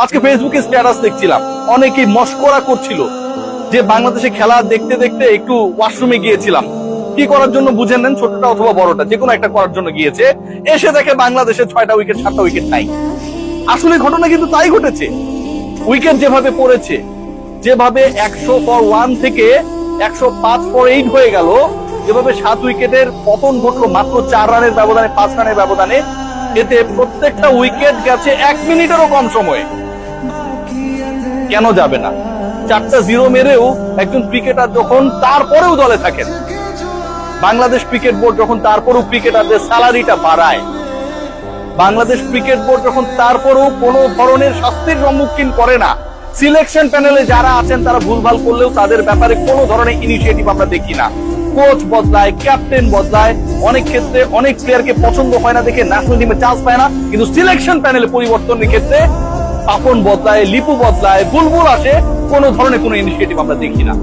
আজকে ফেসবুকে স্ট্যাটাস দেখছিলাম, অনেকেই মশকরা করছিল যে বাংলাদেশে খেলা দেখতে দেখতে একটু ওয়াশরুমে গিয়েছিলাম। কি করার জন্য বুঝে নেন, ছোটটা অথবা বড়টা, যে কোনো একটা করার জন্য গিয়েছে, এসে দেখে বাংলাদেশে 6টা উইকেট 7টা উইকেট নাই। আসলে ঘটনা কিন্তু তাই ঘটেছে। উইকেট যেভাবে পড়েছে, যেভাবে 100 ফর 1 থেকে 105 ফর 8 হয়ে গেল, যেভাবে 7 উইকেটের পতন ঘটলো মাত্র 4 রানের ব্যবধানে, 5 রানের ব্যবধানে, এতে প্রত্যেকটা উইকেট গেছে 1 মিনিটেরও কম সময়ে। কেন যাবে না? 4টা 0 মেরেও একজন ক্রিকেটার যখন তারপরেও দলে থাকেন, বাংলাদেশ ক্রিকেট বোর্ড যখন তারপরেও ক্রিকেটারদের স্যালারিটা বাড়ায়, বাংলাদেশ ক্রিকেট বোর্ড যখন তারপরেও কোনো ধরনের শাস্তির সম্মুখীন করে না, সিলেকশন প্যানেলে যারা আছেন তারা ভুলভাল করলেও তাদের ব্যাপারে কোনো ধরনের ইনিশিয়েটিভ আমরা দেখি না। কোচ বদলায়, ক্যাপ্টেন বদলায়, অনেক ক্ষেত্রে অনেক প্লেয়ারকে পছন্দ হয় না দেখে ন্যাশনাল টিমে চান্স পায় না, কিন্তু সিলেকশন প্যানেলে পরিবর্তনের ক্ষেত্রে পাপন বদলায়, লিপু বদলায়, বুলবুল আসে, কোনো ধরনের কোনো ইনিশিয়েটিভ আমরা দেখি না।